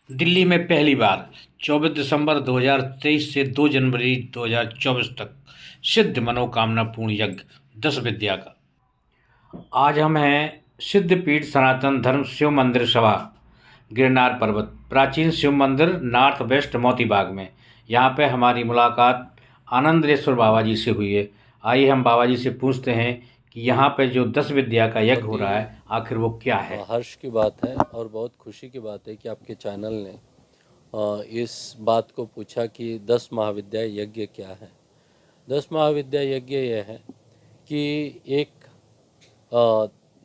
दिल्ली में पहली बार 24 दिसंबर 2023 से 2 जनवरी 2024 तक सिद्ध मनोकामना पूर्ण यज्ञ 10 विद्या का। आज हम हैं सिद्धपीठ सनातन धर्म शिव मंदिर सभा, गिरनार पर्वत, प्राचीन शिव मंदिर नॉर्थ वेस्ट मोती बाग में। यहाँ पे हमारी मुलाकात आनंदेश्वर बाबा जी से हुई है। आइए हम बाबा जी से पूछते हैं कि यहाँ पे जो 10 विद्या का यज्ञ हो रहा है आखिर वो क्या है। हर्ष की बात है और बहुत खुशी की बात है कि आपके चैनल ने इस बात को पूछा कि 10 महाविद्या यज्ञ क्या है। 10 महाविद्या यज्ञ यह है कि एक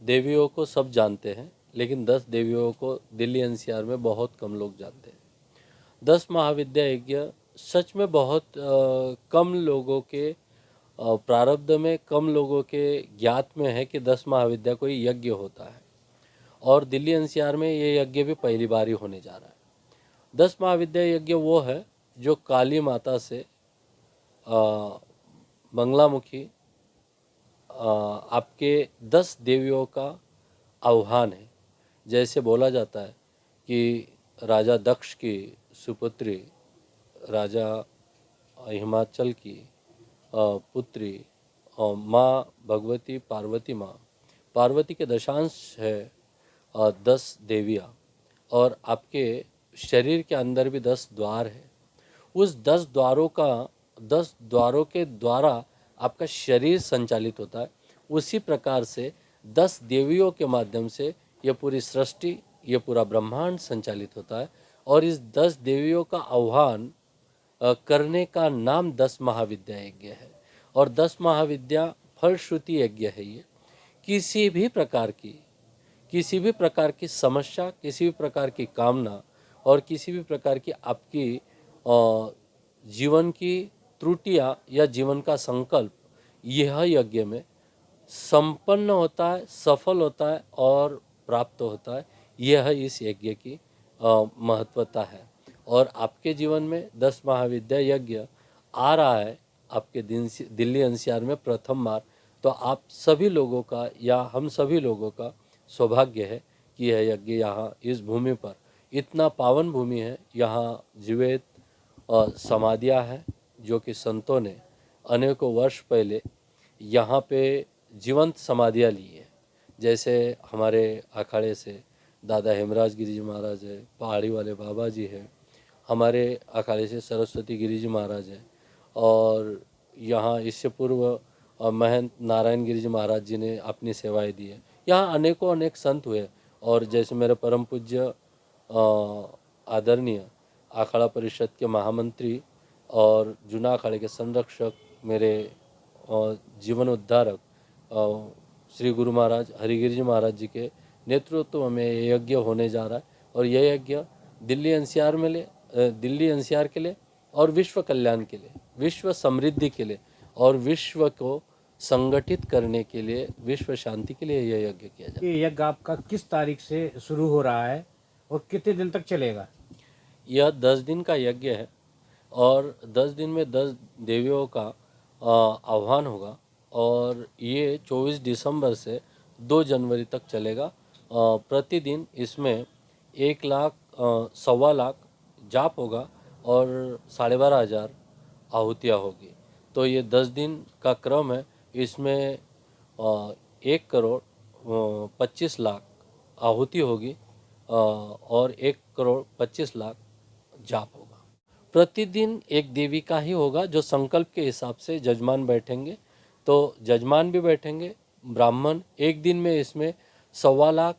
देवियों को सब जानते हैं, लेकिन 10 देवियों को दिल्ली एनसीआर में बहुत कम लोग जानते हैं। 10 महाविद्या यज्ञ सच में बहुत कम लोगों के प्रारब्ध में, कम लोगों के ज्ञात में है कि 10 महाविद्या कोई यज्ञ होता है। और दिल्ली एनसीआर में ये यज्ञ भी पहली बार ही होने जा रहा है। 10 महाविद्या यज्ञ वो है जो काली माता से मंगलामुखी आपके 10 देवियों का आह्वान है। जैसे बोला जाता है कि राजा दक्ष की सुपुत्री, राजा हिमाचल की पुत्री माँ भगवती पार्वती, माँ पार्वती के दशांश है 10 देवियाँ, और आपके शरीर के अंदर भी 10 द्वार है। उस 10 द्वारों के द्वारा आपका शरीर संचालित होता है। उसी प्रकार से 10 देवियों के माध्यम से यह पूरी सृष्टि, यह पूरा ब्रह्मांड संचालित होता है। और इस 10 देवियों का आह्वान करने का नाम 10 महाविद्या यज्ञ है। और 10 महाविद्या फलश्रुति यज्ञ है। ये किसी भी प्रकार की समस्या, किसी भी प्रकार की कामना और किसी भी प्रकार की आपकी जीवन की त्रुटियां या जीवन का संकल्प यह यज्ञ में संपन्न होता है, सफल होता है और प्राप्त होता है। यह इस यज्ञ की महत्वता है। और आपके जीवन में 10 महाविद्या यज्ञ आ रहा है आपके दिल्ली एनसीआर में प्रथम बार। तो आप सभी लोगों का या हम सभी लोगों का सौभाग्य है कि यह यज्ञ यहाँ इस भूमि पर, इतना पावन भूमि है, यहाँ जीवित समाधियाँ हैं जो कि संतों ने अनेकों वर्ष पहले यहाँ पे जीवंत समाधियाँ ली है। जैसे हमारे अखाड़े से दादा हेमराज गिरी जी महाराज है, पहाड़ी वाले बाबा जी हैं, हमारे अखाड़े से सरस्वती गिरी जी महाराज हैं, और यहाँ इससे पूर्व महंत नारायण गिरी जी महाराज जी ने अपनी सेवाएं दी है। यहाँ अनेकों अनेक संत हुए। और जैसे मेरे परम पूज्य आदरणीय अखाड़ा परिषद के महामंत्री और जूना अखाड़े के संरक्षक, मेरे जीवन उद्धारक श्री गुरु महाराज हरिगिरी जी महाराज जी के नेतृत्व में ये यज्ञ होने जा रहा है। और यह यज्ञ दिल्ली एनसीआर के लिए और विश्व कल्याण के लिए, विश्व समृद्धि के लिए और विश्व को संगठित करने के लिए, विश्व शांति के लिए यह यज्ञ किया जाता है। ये यज्ञ आपका किस तारीख से शुरू हो रहा है और कितने दिन तक चलेगा? यह 10 दिन का यज्ञ है और 10 दिन में 10 देवियों का आह्वान होगा। और ये 24 दिसंबर से 2 जनवरी तक चलेगा। प्रतिदिन इसमें 1 लाख, 1.25 लाख जाप होगा और 12,500 आहुतियाँ होगी। तो ये 10 दिन का क्रम है। इसमें 1 करोड़ 25 लाख आहुति होगी और 1 करोड़ 25 लाख जाप होगा। प्रतिदिन एक देवी का ही होगा, जो संकल्प के हिसाब से जजमान बैठेंगे। तो जजमान भी बैठेंगे, ब्राह्मण। एक दिन में इसमें 1.25 लाख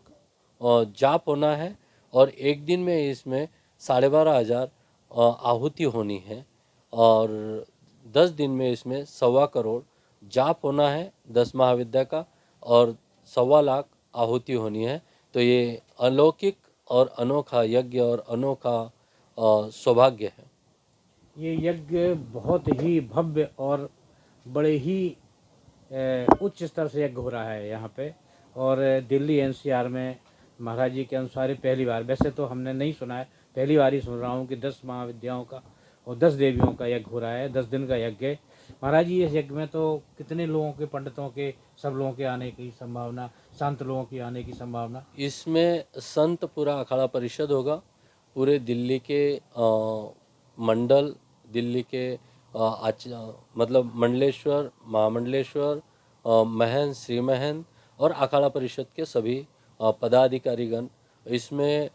जाप होना है और एक दिन में इसमें 12,500 आहुति होनी है। और 10 दिन में इसमें 1.25 करोड़ जाप होना है 10 महाविद्या का और 1.25 लाख आहुति होनी है। तो ये अलौकिक और अनोखा यज्ञ और अनोखा सौभाग्य है। ये यज्ञ बहुत ही भव्य और बड़े ही उच्च स्तर से यज्ञ हो रहा है यहाँ पे। और दिल्ली एनसीआर में महाराज जी के अनुसार ही पहली बार, वैसे तो हमने नहीं सुना है, पहली बार ही सुन रहा हूँ कि 10 महाविद्याओं का और 10 देवियों का यज्ञ हो रहा है, 10 दिन का यज्ञ है। महाराज जी, इस यज्ञ में तो कितने लोगों के, पंडितों के, सब लोगों के आने की संभावना, संत लोगों की आने की संभावना? इसमें संत पूरा अखाड़ा परिषद होगा पूरे दिल्ली के मंडल, दिल्ली के मतलब मंडलेश्वर, महामंडलेश्वर, महंत, श्री महंत और अखाड़ा परिषद के सभी पदाधिकारीगण, इसमें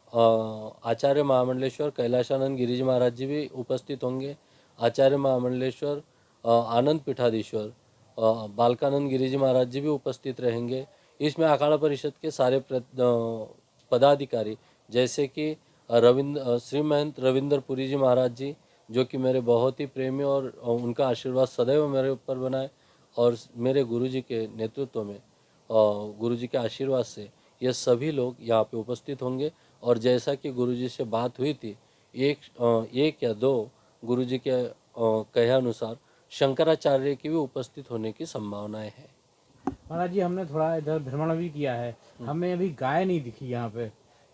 आचार्य महामंडलेश्वर कैलाशानंद गिरिजी महाराज जी भी उपस्थित होंगे। आचार्य महामंडलेश्वर आनंद पीठाधीश्वर बालकानंद गिरिजी महाराज जी भी उपस्थित रहेंगे। इसमें अखाड़ा परिषद के सारे पदाधिकारी जैसे कि श्री महंत रविंद्र पुरी जी महाराज जी, जो कि मेरे बहुत ही प्रेमी और उनका आशीर्वाद सदैव मेरे ऊपर बना है, और मेरे गुरुजी के नेतृत्व में गुरुजी के आशीर्वाद से ये सभी लोग यहाँ पे उपस्थित होंगे। और जैसा कि गुरुजी से बात हुई थी, एक या दो गुरुजी के कहे अनुसार शंकराचार्य की भी उपस्थित होने की संभावनाएं हैं। महाराज जी, हमने थोड़ा इधर भ्रमण भी किया है, हमें अभी गाय नहीं दिखी यहाँ पे,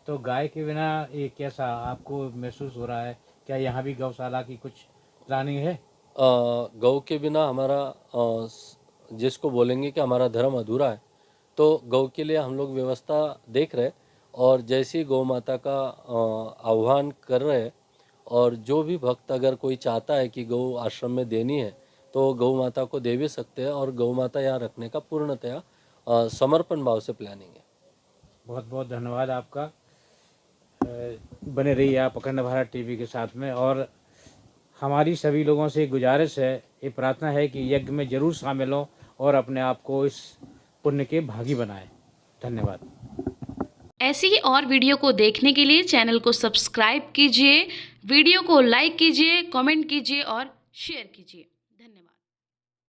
तो गाय के बिना ये कैसा आपको महसूस हो रहा है? क्या यहाँ भी गौशाला की कुछ प्लानिंग है? गौ के बिना हमारा जिसको बोलेंगे कि हमारा धर्म अधूरा है, तो गौ के लिए हम लोग व्यवस्था देख रहे, और जैसी गौ माता का आह्वान कर रहे, और जो भी भक्त अगर कोई चाहता है कि गौ आश्रम में देनी है तो गौ माता को दे भी सकते हैं, और गौ माता यहाँ रखने का पूर्णतया समर्पण भाव से प्लानिंग है। बहुत बहुत धन्यवाद आपका। बने रहिए आप अखंड भारत टीवी के साथ में, और हमारी सभी लोगों से गुजारिश है, ये प्रार्थना है कि यज्ञ में जरूर शामिल हों और अपने आप को इस पुण्य के भागी बनाएं। धन्यवाद। ऐसी ही और वीडियो को देखने के लिए चैनल को सब्सक्राइब कीजिए, वीडियो को लाइक कीजिए, कमेंट कीजिए और शेयर कीजिए।